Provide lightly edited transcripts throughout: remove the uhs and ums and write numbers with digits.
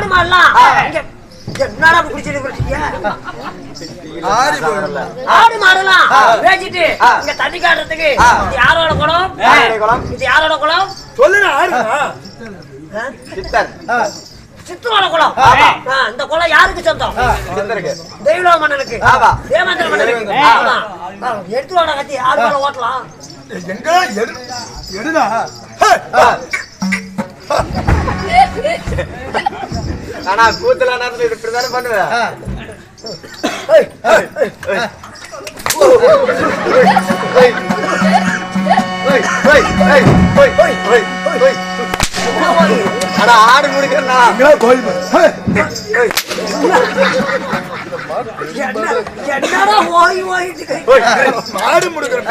ஆடு மாடலாம் என்னடா குடிச்சிட்டு குடிச்சிட்டியா ஆடு மாடலாம் பேசிட்டு இங்க தண்ணி காட்டுறதுக்கு இது யாரோட குளம் இது யாரோட குளம் சொல்லுங்க சித்தரோட குளம் இந்த குளம் யாருக்கு சொந்தம் தெய்வலோக மன்னனுக்கு தேவேந்திர மன்னனுக்கு எடுத்துவாட கத்தி ஆடு மாடை ஓட்டலாம் எங்க எடுடா ஆனா கூத்துல நேரத்துல இப்படிதானே பண்ணுவேன் ஆனா ஆடு முடிக்கிறா என்னடா ஓய் ஓயிட்டு ஆடு முடிக்கிறேன்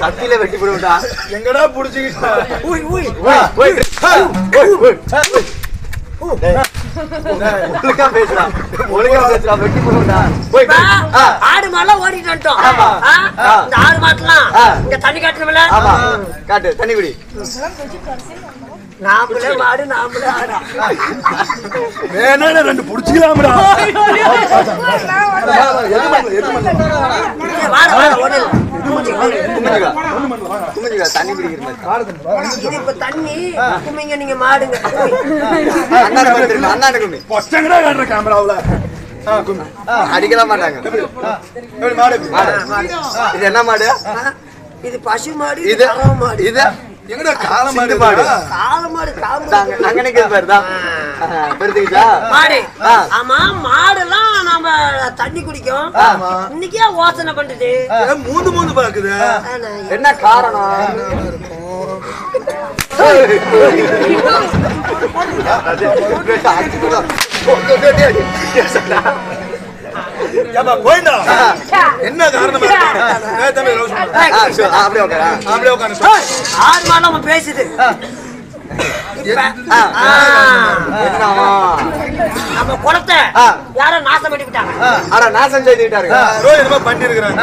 கத்தியில வெட்டி போடுவிட்டா எங்கடா புடிச்சுக்கிட்டா ஒழுங்கா பேசுறா வெட்டி போடுவிட்டா ஆடு மாடலாம் ஓடிட்டு வந்துட்டோம் இந்த ஆடு மாட்டலாம் இங்க தண்ணி காட்டுறோம்ல காட்டு தண்ணி குடி நாமளே மாடு நாமளே ஆடா வேணா ரெண்டு புடிச்சுக்கலாம்டா தண்ணி குடிக்கிற இது இப்ப தண்ணி கும்பிங்க நீங்க மாடுங்க பச்சங்கடா காட்டுற கேமராவுல அடிக்கலாம் மாட்டாங்க இது என்ன மாடு இது பசு மாடு இது மாடு இது எங்கடா காளை மாடு காளை மாடு அங்கனைக்கு பேருதான் பெருத்துக்கிச்சா மாடு ஆமா மாடுலாம் நாம தண்ணி குடிக்கும் இன்னைக்கே யோசனை பண்ணுது மூந்து பாக்குது என்ன காரணம் என்ன காரணம் ஆறு மாதம் நம்ம பேசுது நம்ம குளத்தை யாரோ நாசம் பண்ணிவிட்டாங்க நாசம் செய்துட்டாரு பண்ணி இருக்கிறாங்க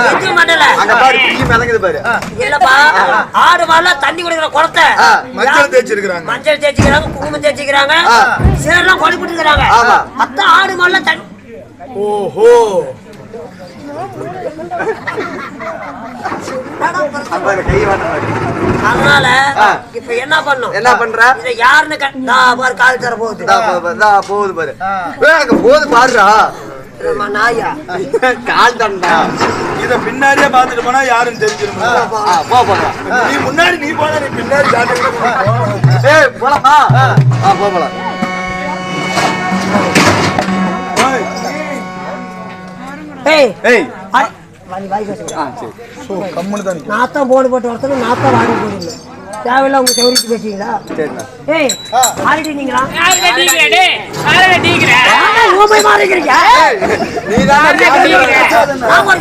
இல்லப்பா ஆடு மாடலாம் தண்ணி குடிக்கிற குளத்தை மஞ்சள் தேய்ச்சிருக்கிறாங்க மஞ்சள் தேய்ச்சிக்கிறாங்க குங்குமம் தேய்ச்சிக்கிறாங்க சேரெல்லாம் கொடிப்பிட்டு இருக்கிறாங்க அத்தான் ஆடு மாடலாம் தண்ணி ஓஹோ அதனால இப்ப என்ன பண்ணும் என்ன பண்ற இத யாருன்னு கால் தர போகுது போகுது பாரு போகுது பாருடா நாயா கால் தண்டா இத பின்னாடியே பாத்துட்டு போனா யாருன்னு தெரிஞ்சிருமா நீ முன்னாடி நீ போனா நீ பின்னாடி போலாமா போகலாம் நாத்தான் போடு போட்டு வரத்துல நாத்தான் வாடி போடுங்க தேவையில்ல உங்க செவரிட்டு பேசுவீங்களா ஏய் ஆடிட்டீங்களா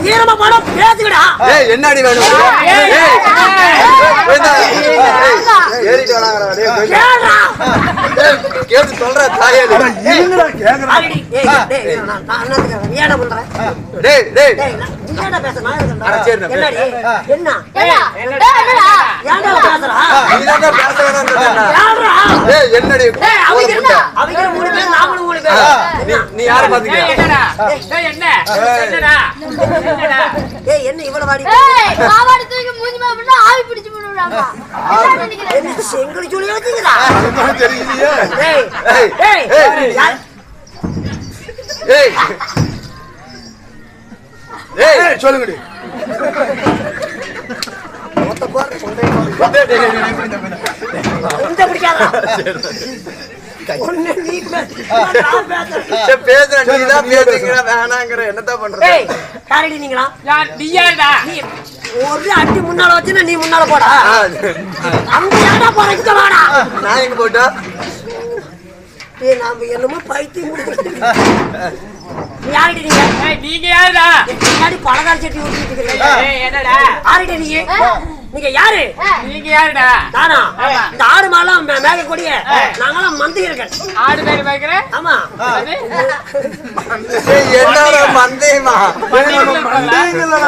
ஈரமா படம் பேசுங்கடா என்னடி வேணும் கேட்டு சொல்ற தாயே ஏடா பண்றேன் என்ன நீ யார பாத்தீங்க என்ன இவ்வளவு வாடி ஆவி பிடிச்சு போடுறாங்க செங்கடி சொல்லி வச்சுக்கிறா சொல்லுங்கடி என்னதான் பண்ற ஒரு அடி முன்னால வச்சு நீ முன்னால போடா அங்க ஏடா போறீங்க வாடா நான் எங்க போட்டா நாம என்னமோ பைத்தியம் நீங்க யாருடா பின்னாடி பலகார சட்டி ஊத்திட்டு இருக்கீங்க என்னடா ஆரிடா நீங்க யாரு நீங்க யாருடா தானா இந்த ஆடு மாலாம் மேக கொடிய நாங்கலாம் மந்தையர்கள் ஆடு பேர் வைக்கிற ஆமா என்னடா மந்தையமா மந்தையங்களடா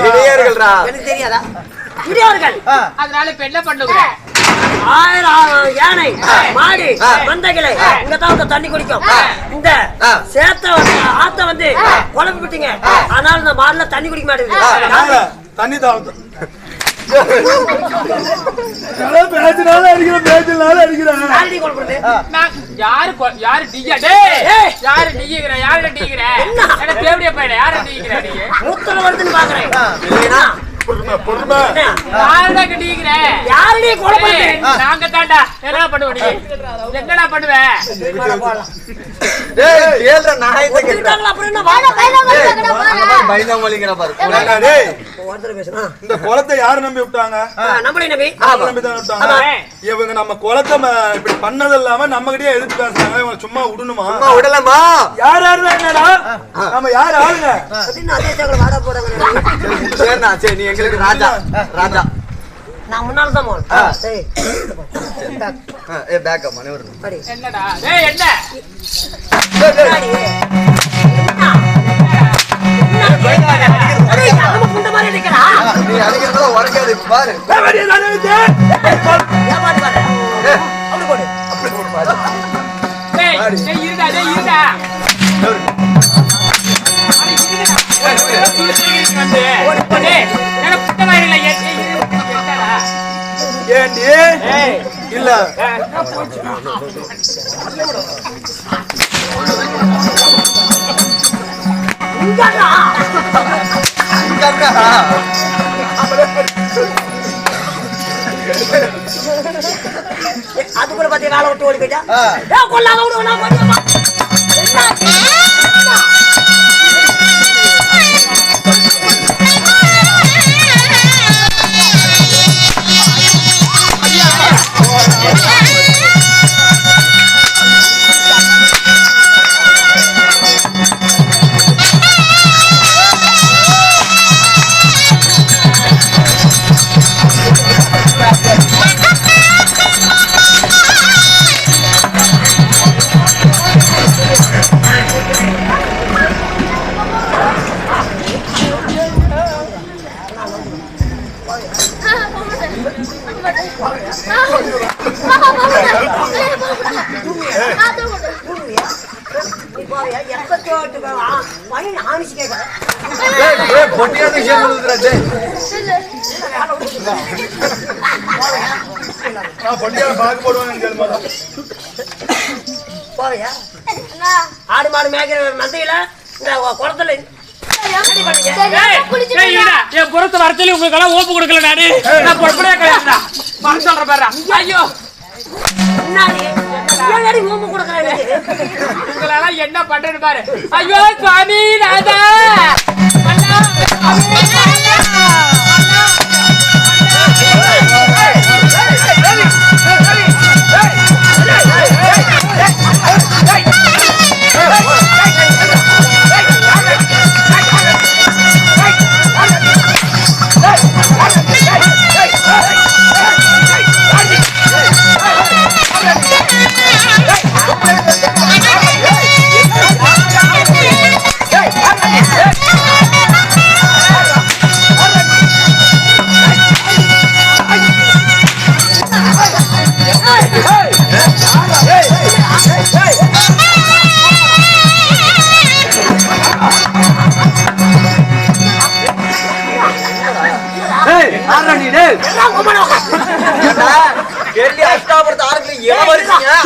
இடையர்கள்டா எனக்கு தெரியாதா இடையர்கள் அதனால இப்ப என்ன பண்ணுங்க 1000 யானை மாடு மந்தைகளை இங்கதான் வந்து தண்ணி குடிக்கும். இந்த சேத்த ஆத்த வந்து குழம்பு விட்டீங்க, ஆனால் இந்த மாடுல தண்ணி குடிக்க மாட்டேங்குது. தண்ணி தாவத்து பேச்சினால அடிக்கிறேன், பேச்சினால அடிக்கிறேன். யாரு டீயா டேய்? யாரு டீங்கற? யாரு டீங்கற? என்ன தேவடியா பையனே? யாரு டீங்கற நீங்க? மூத்தல வருதுன்னு பாக்குறேன். பொறுமை யாருடா டீங்கற? யாரடி குழப்பறது? நாங்க தான்டா. என்ன பண்ணுவ நீ? என்னடா பண்ணுவ? டேய் கேள்ற நாயத்தை கேட்டா அப்புறம் என்ன வாடா பயந்தாமலிங்கற பாரு. டேய் ஒருத்தர் பேசுனா இந்த குளத்தை யாரு நம்பி விட்டாங்க? நம்மளே நம்பி நம்பி தான் விட்டாங்க. இவங்க நம்ம குளத்தை இப்படி பண்ணது இல்லாம நம்ம கிட்டே எதிர்த்து பேசுறாங்க. இவங்க சும்மா விடணுமா? அம்மா விடலாமா? யார் யாரு என்னடா நம்ம யார் ஆளுங்க? அப்படினா அதே சேகல வாடா போறாங்க. சரிண்ணா சரி, நீ எங்களுக்கு ராஜா ராஜா. நான் முன்னால தான் போறேன். டேய் ஏ பேக் அம்மா நீ வரணும். அடி என்னடா டேய்? என்ன அடி அடி நம்ம புண்ட மாதிரி நிக்கறா. நீ அடிக்கிறத உரக்காது பாரு. வெளிய தானே விட்டு ஏமாடி பாரு. அப்படி போடு. அப்படி போடு பாரு. டேய் டேய் இருடா டேய் இருடா. அடி இருடா. துளுசிங்க வந்து. டேய் எனக்கு புட்ட மாதிரி இல்ல. என்னடா? ஏண்டி இல்ல இங்கடா. அதுக்குள்ள பாத்தி வேலை விட்டு ஓடி போயிட்டா. ஏய் கொல்லாத விடு நான் போறேன். ஆடு மாடு மேய்க்கிற மந்தையில இந்த குளத்துல என் புறத்து வரத்துல உங்களுக்கு எல்லாம் ஓப்பு கொடுக்கல நானு. நான் பொறுப்படியா கிடையாதுடா. மறந்து சொல்ற பாரு. ஐயோ உங்களெல்லாம் என்ன பண்றேன்னு பாரு. ஐயோ சுவாமி ராதா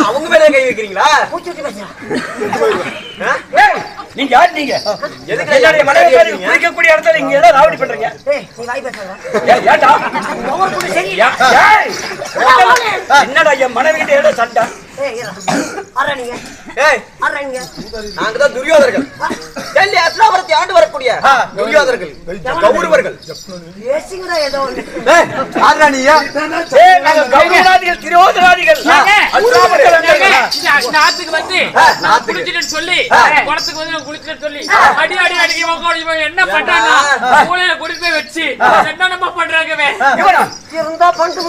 அவங்க மேலே கை வைக்கிறீங்களா? நீங்க யார்? நீங்க எதுக்கு குளிக்கக்கூடிய இடத்துல நீங்க ஏதோ ராவடி பண்றீங்க? என்னடா என் மனைவி கிட்ட ஏதோ சண்டை? நாங்கதான் துரியோதர்கள். டெல்லி அஸ்லாபுரத்தை ஆண்டு வரக்கூடிய துரியோதர்கள் கௌரவர்கள். கௌரவாதிகள் திரோதராதிகள் நாத்துக்கு வந்து குளிச்சுட்டு சொல்லி குளத்துக்கு வந்து குளிச்சுட்டு சொல்லி அடி அடி அடிக்க என்ன பண்றாங்க? மூளையில குடி போய் வச்சு என்னென்னமா பண்றாங்க? இருந்தா பண்ணிட்டு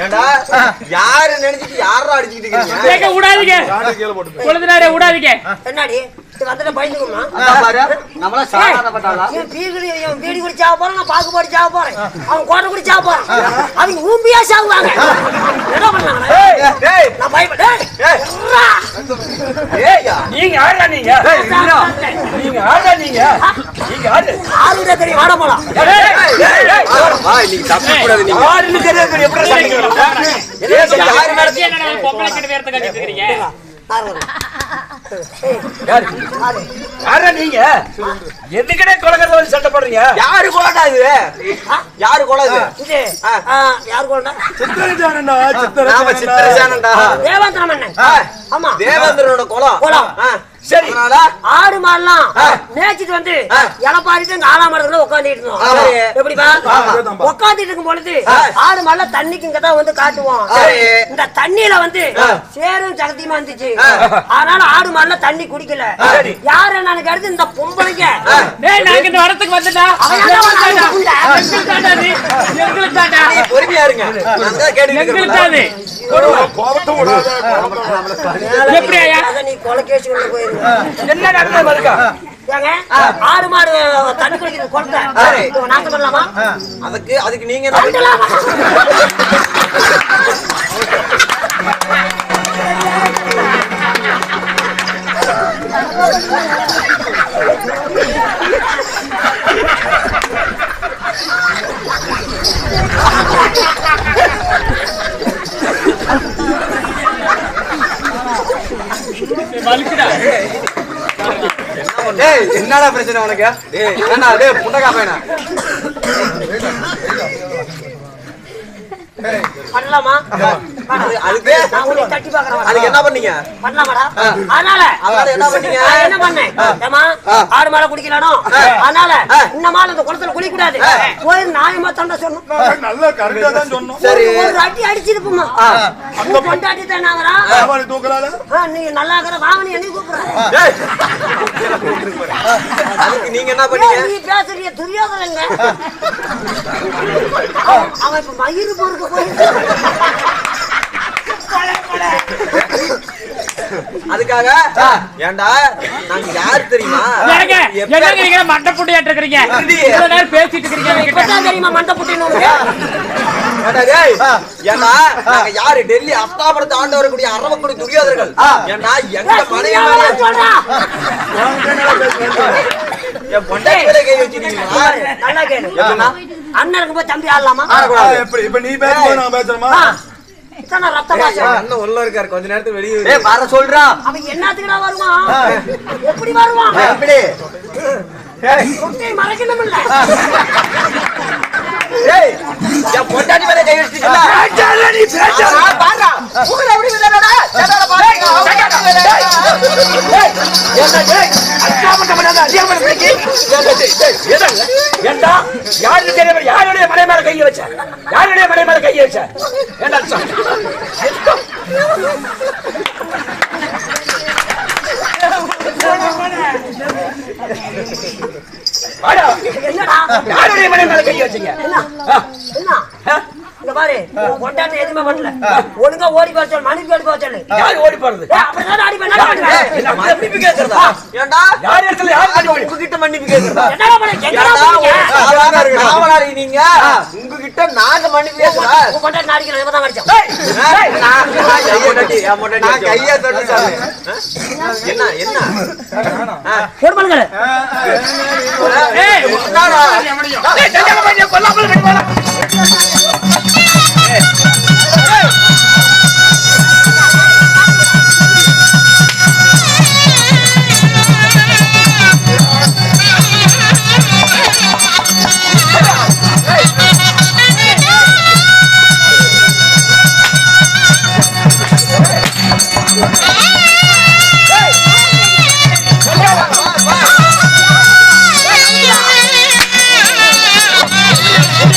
ஏண்டா யாரு நினைச்சிட்டு யாரா அடிச்சிட்டு இருக்கீங்க? விடாதீங்க, விடாதீங்க. என்னடி வந்துட்டு பயந்துக்குமா பாரு நம்மள சாதாரணப்பட்டாளா என் பீடி குடி சாவ போறேன் நான் பாக்கு போடி சாவ போறேன் அவன் கோட்டை குடி சாவ போறேன் அவங்க ஊம்பியா சாவுவாங்க என்ன பண்ணாங்க டேய் நான் பயப்படேன் ஏய்யா நீங்க ஆடுறா நீங்க நீங்க ஆடுறா நீங்க நீங்க ஆடு ஆளுடே தெரியும் வாட போலாம் வா இன்னைக்கு தப்பி கூடாது நீங்க ஆடுன்னு தெரியாது எப்படி சண்டைக்கு என்னடா பொம்பளை கிட்ட வேர்த்த கட்டிட்டு இருக்கீங்க யாரா நீங்க எதுக்கடே கொலகத்தை வந்து சண்டை போடுறீங்க யாரு கோலடா இது யாரு கோலம் இது இது யார் கோலடா சித்திரஜானண்டா நாம சித்திரஜானண்டா தேவேந்திரம் அண்ணன் ஆமா தேவேந்திரனோட கோலம் கோலம். சரி ஆடு மாடலாம் மேய்ச்சிட்டு வந்து இலப்பாரிட்டு இந்த ஆலாமரத்துல உட்காந்துட்டு இருந்தோம் சரி. எப்படிப்பா உட்காந்துட்டு இருக்கும் பொழுது ஆடு மாடலாம் தண்ணிக்கு இங்கதான் வந்து காட்டுவோம் சரி. இந்த தண்ணியில வந்து சேரும் சகத்தியமா இருந்துச்சு அதனால ஆடு மாடலாம் தண்ணி குடிக்கல யாரு என்னன்னு கருது இந்த பொம்பளைங்க டேய் நாங்க இந்த வரத்துக்கு வந்துட்டா எங்களுக்கு தாண்டா நீ பொறுமையா இருங்க நான் தான் கேட்டுட்டு எங்களுக்கு தானே கோபத்தை விடாத எப்படி ஐயா அத நீ கொலைகேசி உள்ள போயிருங்க என்ன நடந்தது இருக்கா ஏங்க ஆடு மாடு தண்ணி குடிக்கிறது கொலை சரி. நாட்டம் பண்ணலாமா அதுக்கு நீங்க என்ன பண்ணலாமா வலிக்குடா டேய் என்னடா பிரச்சனை உனக்கு டேய் என்னடா டேய் புண்டகா பையனா பண்ணலாமா அதுக்கு நான் உன்னை தட்டி பார்க்கறேன் அதுக்கு என்ன பண்ணீங்க பண்ணலாமாடா அதனால என்ன பண்ணீங்க நான் என்ன பண்ணேன் ஏமா ஆடு மாலை குடிக்கலானோ அதனால இந்த மாலை இந்த குளத்துல குளிக்க கூடாது போய் நாயமா தண்டை சொன்னோம் நல்லா கரெக்டா தான் சொன்னோம் சரி ஒரு அடி அடிச்சிருப்போமா அந்த கொண்டாட்டி தானாங்கறா அவனை தூக்கலால நீ நல்லா இருக்கற வாவனி என்னை கூப்பிடுற டேய் அதுக்கு நீங்க என்ன பண்ணீங்க நீ பேசுறிய துரியோதனங்க அவன் இப்ப மயிறு பொறுக்க போய் அதுக்காக ஏண்டா நாங்க யாரு தெரியுமா என்னங்க நீங்க மண்டை புட்டியாட்டு இருக்கீங்க இவ்வளவு நேரம் பேசிட்டு இருக்கீங்க இப்பதான் தெரியுமா மண்டை புட்டின்னு உனக்கு ஏண்டா டேய் ஏண்டா நாங்க யாரு டெல்லி அஸ்தாபுரத்தை ஆண்டு வரக்கூடிய அரவக்குடி துரியோதர்கள் ஏண்டா எங்க மனைவி சொல்றா என் பொண்டாட்டியே கை வச்சிருக்கீங்களா நல்லா கேளு அண்ணனுக்கு போய் தம்பி ஆடலாமா எப்படி இப்ப நீ பேசும்போது நான் பேசுறேமா இத்தனை ரத்த பாசம் அண்ணன் உள்ள இருக்காரு கொஞ்ச நேரத்துக்கு வெளியே ஏய் வர சொல்றா அவன் என்னத்துக்குடா வருவான் எப்படி வருவான் எப்படி குட்டி மறைக்கணும் இல்ல ஏய் என் பொண்டாட்டி மேல கை வச்சிட்டீங்களா பேச்சால நீ பேச்சால பாறா ஊர்ல எப்படி விளையாடா சேடால பாருங்க என்ன டேய் அக்காமட்ட பண்ணாத அதிகமா பிடிக்கி ஏண்டா யாரு தெரியாம யாருடைய மலை மேல கைய வச்ச யாருடைய மலை மேல கைய வச்ச ஏண்டா வாடா என்னடா யாருடைய மலை மேல கைய வச்சீங்க என்ன என்ன இங்க பாரு கொண்டாட்ட எதுவுமே பண்ணல ஒழுங்கா ஓடி போக சொல்லு மணிக்கு ஓடி போக சொல்லு யார் ஓடி போறது அப்படிதான் அடி பண்ண என்ன மன்னிப்பு கேக்குறதா ஏண்டா யார் இடத்துல யார் பண்ணி ஓடி உங்ககிட்ட மன்னிப்பு கேக்குறதா என்னடா பண்ண எங்கடா போறீங்க காவலாளி நீங்க உங்ககிட்ட நாங்க மன்னிப்பு கேக்குறா உன் கொண்டாட்ட நாடிக்கல இப்பதான் அடிச்சோம் நான் கையை தொட்டு சாமி என்ன என்ன போடு பண்ணுங்க ஏய் என்னடா? ஏய் ஜெகம பையன் கொல்லாமல் கட்டி போடா Yeah.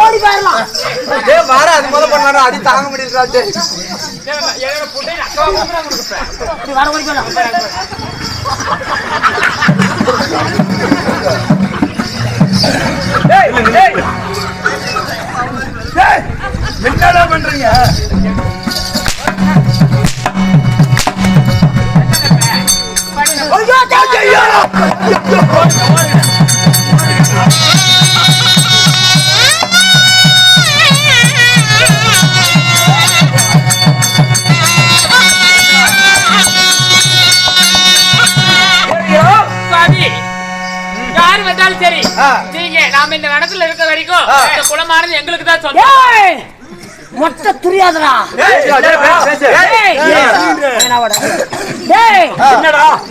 ஓடி போயிடலாம். அது முதல் பண்ணாரு அடி தாங்க முடியாது. வர ஓடி போயிடலாம். என்னடா பண்றீங்க? யாரு வந்தாலும் சரி, நீங்க நாம இந்த இடத்துல இருக்க வரைக்கும் இந்த குளமானது எங்களுக்கு தான் சொந்தம். மொத்த துரியாதரா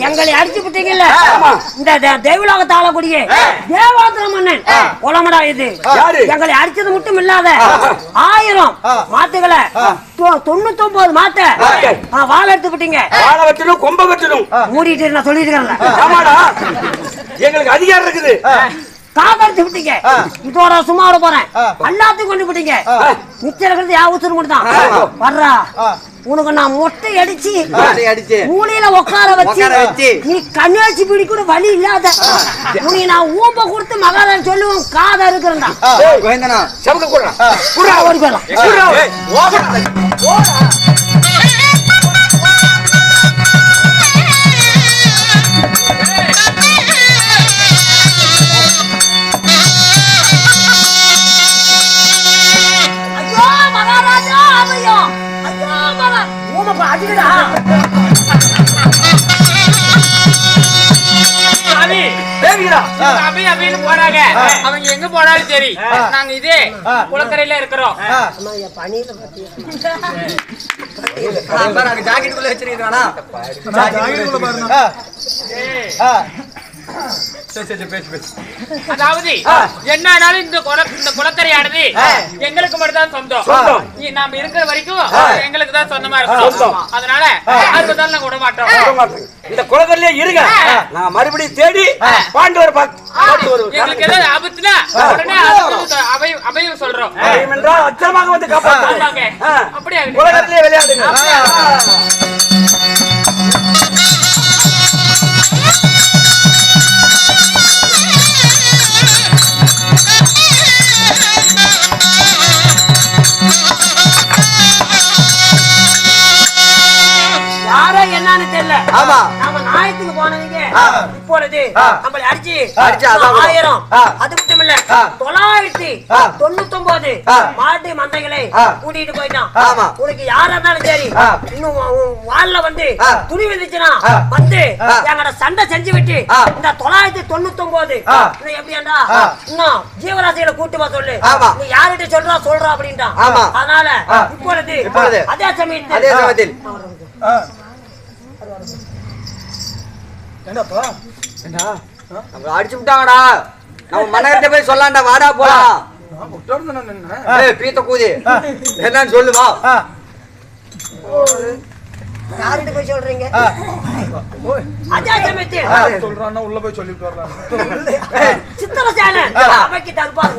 எங்களை அடிச்சு விட்டீங்கல்ல. இந்த தேவலோக தாளக்கூடிய தேவாந்திர மன்னன் குளமடா இது. எங்களை அடிச்சது மட்டும் இல்லாத 1000 மாட்டுகளை 99 மாட்டை வாழ எடுத்து விட்டீங்க. வாழ வச்சணும், கொம்ப வச்சணும். மூடிட்டு நான் சொல்லிட்டு இருக்கேன். ஆமாடா, எங்களுக்கு அதிகாரம் இருக்குது. காதடிச்சு விட்டீங்க. இதோட சும்மா விட போறேன். எல்லாத்தையும் கொண்டு விட்டீங்க. மிச்சம் இருக்கிறது யாவத்தரும் மட்டும் தான். வர்றா, உனக்கு நான் மொட்டை அடிச்சு மூலையில உட்கார வச்சு நீ கண்ணாச்சி பிடி கூட வழி இல்லாத உனக்கு நான் ஊம்ப கொடுத்து மகாதான் சொல்லுவோம். காதை இருக்கிறேன்டா. ஓடி போயிடலாம். போறாங்க. அவங்க எங்க போனாலும் சரி, நாங்க இதே குளக்கரையில இருக்கிறோம். ஜாக்கெட்டுக்குள்ள வச்சிருக்கானா? அதாவது என்னாலும் இந்த குளக்கரையானது எங்களுக்கு மட்டும் தான் சொந்தம். நாம இருக்கிற வரைக்கும் எங்களுக்கு தான் சொந்தமா இருக்கும். அதனால அறுபதாலும் நாங்க விட மாட்டோம். இந்த குளக்கரையிலே இருங்க. நான் மறுபடியும் தேடி பாண்டவர் எங்களுக்கு ஏதாவது ஆபத்துனா உடனே அபயம் சொல்றோம். அச்சமாக வந்து காப்பாற்றுவாங்க. அப்படியே குளக்கரையிலே விளையாடுங்க. என்னன்னு தெரியல. நாம நாயத்துக்கு போனவங்க இப்பொழுது நம்மளை அடிச்சு 1000 அது மட்டும் இல்ல 999 மாட்டு மந்தைகளை கூட்டிட்டு போயிட்டான். உனக்கு யாரா இருந்தாலும் சரி, இன்னும் வாள்ல வந்து துணி வந்துச்சுன்னா வந்து எங்கட சண்டை செஞ்சு விட்டு இந்த 999 எப்படியாண்டா இன்னும் ஜீவராசிகளை கூட்டு வா சொல்லு. நீ யார்கிட்ட சொல்றா அப்படின்ட்டான். அதனால இப்பொழுது அதே சமயத்தில் என்னப்பா அடிச்சு விட்டாங்கடா. நம்ம மன்னர்கிட்ட போய் சொல்லாண்டா. வாடா போலாம். பீத்த கூதி என்னன்னு சொல்லுவா. யார்கிட்ட போய் சொல்றீங்க? அதே சமயத்தில் சொல்றான்னா உள்ள போய் சொல்லிட்டு வரலாம். சித்திரசேனன் அவைக்கு தகுப்பார்.